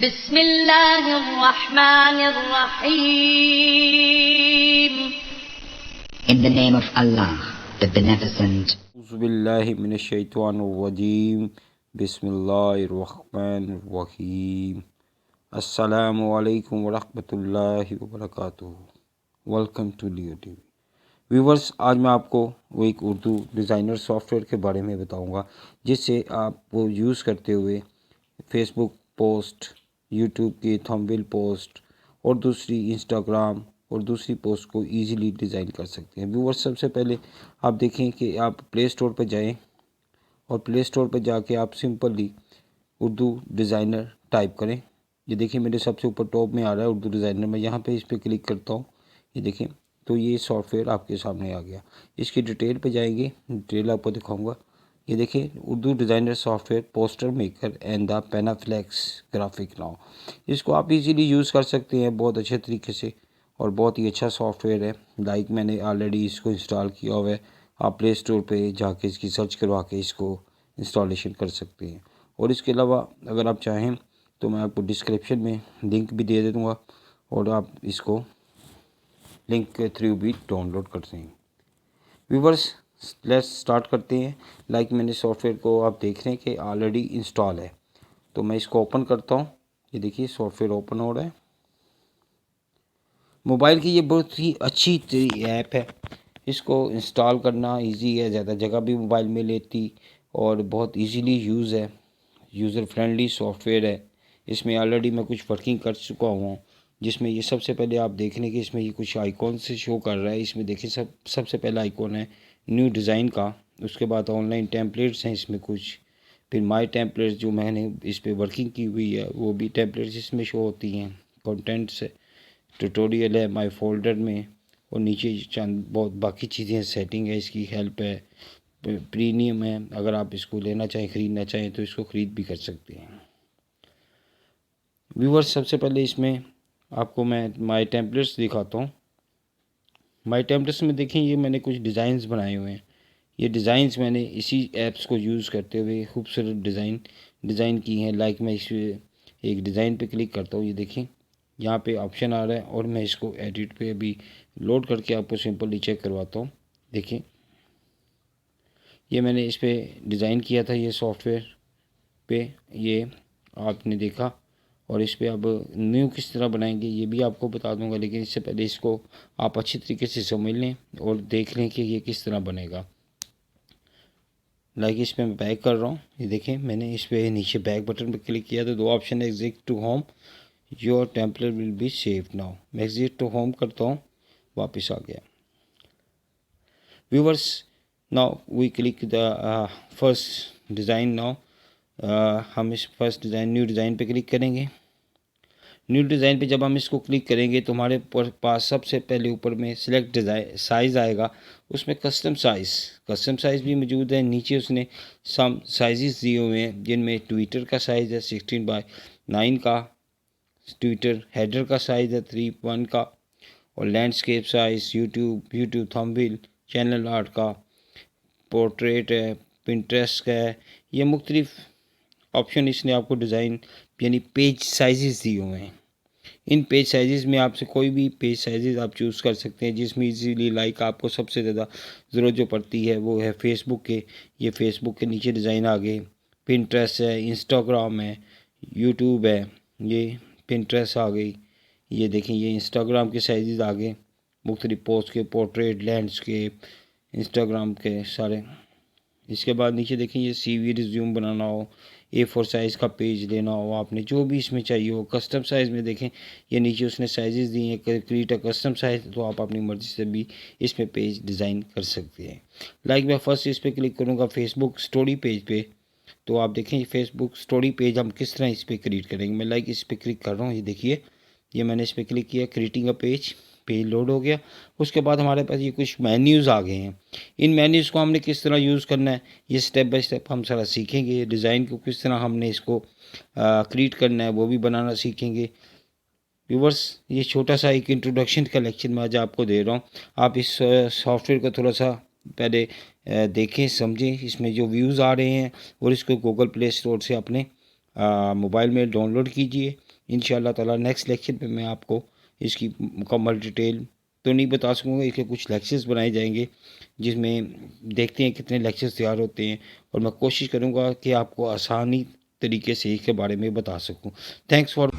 Bismillahirrahmanirrahim. In the name of Allah, the Beneficent. Auzubillahi minash-shaytanir-rajim. Bismillahir-rahmanir-rahim. Assalamu alaikum wa rahmatullahi wa barakatuh. Welcome to Leo TV viewers. आज मैं आपको वो एक Urdu designer software के बारे में बताऊंगा जिससे आप वो यूज़ करते हुए फेसबुक पोस्ट, यूट्यूब की थंबनेल पोस्ट और दूसरी इंस्टाग्राम और दूसरी पोस्ट को इजीली डिज़ाइन कर सकते हैं। व्यूवर्स, सबसे पहले आप देखें कि आप प्ले स्टोर पर जाएं और प्ले स्टोर पर जाके आप सिंपली उर्दू डिज़ाइनर टाइप करें। ये देखिए मेरे सबसे ऊपर टॉप में आ रहा है उर्दू डिज़ाइनर। मैं यहाँ पे इस पर क्लिक करता हूँ, ये देखें तो ये सॉफ्टवेयर आपके सामने आ गया। इसकी डिटेल पे जाएंगे, डिटेल आपको दिखाऊंगा। ये देखें Urdu designer software poster maker and the Panaflex graphic now. इसको आप इजीली यूज़ कर सकते हैं बहुत अच्छे तरीके से और बहुत ही अच्छा सॉफ्टवेयर है। लाइक मैंने ऑलरेडी इसको इंस्टॉल किया हुआ है। आप प्ले स्टोर पर जाके इसकी सर्च करवा के इसको इंस्टॉलेशन कर सकते हैं। और इसके अलावा अगर आप चाहें तो मैं आपको डिस्क्रिप्शन में लिंक भी दे दूँगा और आप इसको लिंक के थ्रू भी डाउनलोड करते हैं। व्यूवर्स, लेट्स स्टार्ट करते हैं। लाइक मैंने सॉफ्टवेयर को आप देख रहे हैं कि ऑलरेडी इंस्टॉल है, तो मैं इसको ओपन करता हूँ। ये देखिए सॉफ्टवेयर ओपन हो रहा है। मोबाइल की ये बहुत ही अच्छी ऐप है, इसको इंस्टॉल करना इजी है, ज़्यादा जगह भी मोबाइल में लेती और बहुत इजीली यूज़ है। यूज़र फ्रेंडली सॉफ्टवेयर है। इसमें ऑलरेडी मैं कुछ वर्किंग कर चुका हूँ, जिसमें ये सबसे पहले आप देख लें कि इसमें ये कुछ आइकॉन से शो कर रहा है। इसमें देखिए सबसे पहला आइकॉन है न्यू डिज़ाइन का। उसके बाद ऑनलाइन टेम्पलेट्स हैं इसमें कुछ, फिर माई टेम्पलेट्स जो मैंने इस पर वर्किंग की हुई है वो भी टेम्पलेट्स इसमें शो होती हैं। कंटेंट्स ट्यूटोरियल है माई फोल्डर में, और नीचे चंद बहुत बाकी चीज़ें हैं। सेटिंग है, इसकी हेल्प है, प्रीमियम है। अगर आप इसको लेना चाहें, ख़रीदना चाहें तो इसको ख़रीद भी कर सकते हैं। व्यूवर्स, सबसे पहले इसमें आपको मैं माई टेम्पलेट्स दिखाता हूँ। माई टेम्पलेट्स में देखें ये मैंने कुछ डिज़ाइंस बनाए हुए हैं। ये डिज़ाइंस मैंने इसी ऐप्स को यूज़ करते हुए खूबसूरत डिज़ाइन की हैं। लाइक मैं इस एक डिज़ाइन पे क्लिक करता हूँ, ये देखें यहाँ पे ऑप्शन आ रहा है और मैं इसको एडिट पे अभी लोड करके आपको सिंपली चेक करवाता हूँ। देखिए ये मैंने इस पर डिज़ाइन किया था, ये सॉफ्टवेयर पे ये आपने देखा। और इस पर अब न्यू किस तरह बनाएंगे ये भी आपको बता दूंगा, लेकिन इससे पहले इसको आप अच्छी तरीके से समझ लें और देख लें कि ये किस तरह बनेगा। लाइक इस पर मैं बैक कर रहा हूँ, ये देखें मैंने इस पर नीचे बैक बटन पर क्लिक किया तो दो ऑप्शन है, exit to home, your template will be save now. मैं एग्जिट टू होम करता हूँ, वापस आ गया। Viewers, now we click the first design. Now हम इस फर्स्ट डिज़ाइन न्यू डिज़ाइन पे क्लिक करेंगे। न्यू डिज़ाइन पे जब हम इसको क्लिक करेंगे तो हमारे पास सबसे पहले ऊपर में सिलेक्ट डिज़ाइन साइज़ आएगा, उसमें कस्टम साइज़ भी मौजूद है। नीचे उसने सम साइज़ दिए हुए हैं, जिनमें ट्विटर का साइज़ है 16:9 का, ट्विटर हेडर का साइज़ है 3:1 का, और landscape size, YouTube thumbnail, channel art का, पोर्ट्रेट है, पिंटरेस्ट का है। ये मुख्तलिफ ऑप्शन इसने आपको डिज़ाइन यानी पेज साइज़ दिए हुए हैं। इन पेज साइज़ में आपसे कोई भी पेज साइज़ आप चूज़ कर सकते हैं, जिसमें इजीली लाइक आपको सबसे ज़्यादा ज़रूरत जो पड़ती है वो है फेसबुक के। ये फेसबुक के नीचे डिज़ाइन आ गए, पिंटरेस्ट है, इंस्टाग्राम है, यूट्यूब है, ये पिंटरेस्ट आ गई। ये देखें ये इंस्टाग्राम के साइज़ आ गए, मुख्तलिफ पोस्ट के, पोर्ट्रेट, लैंडस्केप, इंस्टाग्राम के सारे। इसके बाद नीचे देखें ये CV रिज्यूम बनाना हो, A4 साइज़ का पेज लेना हो, आपने जो भी इसमें चाहिए हो। कस्टम साइज़ में देखें ये नीचे उसने साइज़ दिए हैं, क्रिएट अ कस्टम साइज़, तो आप अपनी मर्ज़ी से भी इसमें पेज डिज़ाइन कर सकते हैं। लाइक मैं फ़र्स्ट इस पर क्लिक करूँगा फेसबुक स्टोरी पेज पे, तो आप देखें फेसबुक स्टोरी पेज हम किस तरह इस पर क्रिएट करेंगे। मैं लाइक इस पर क्लिक कर रहा हूँ, ये देखिए ये मैंने इस पर क्लिक किया, क्रिएटिंग अ पेज लोड हो गया। उसके बाद हमारे पास ये कुछ मेन्यूज़ आ गए हैं। इन मेन्यूज़ को हमने किस तरह यूज़ करना है ये स्टेप बाय स्टेप हम सारा सीखेंगे। डिज़ाइन को किस तरह हमने इसको क्रिएट करना है वो भी बनाना सीखेंगे। व्यूवर्स, ये छोटा सा एक इंट्रोडक्शन का लेक्चर मैं आज आपको दे रहा हूँ। आप इस सॉफ्टवेयर को थोड़ा सा पहले देखें, समझें, इसमें जो व्यूज़ आ रहे हैं, और इसको गूगल प्ले स्टोर से अपने मोबाइल में डाउनलोड कीजिए इंशाअल्लाह ताला नेक्स्ट लेक्चर पे मैं आपको इसकी मुकम्मल डिटेल तो नहीं बता सकूँगा, इसके कुछ लेक्चर्स बनाए जाएंगे जिसमें देखते हैं कितने लेक्चर्स तैयार होते हैं, और मैं कोशिश करूँगा कि आपको आसानी तरीके से इसके बारे में बता सकूँ। Thanks for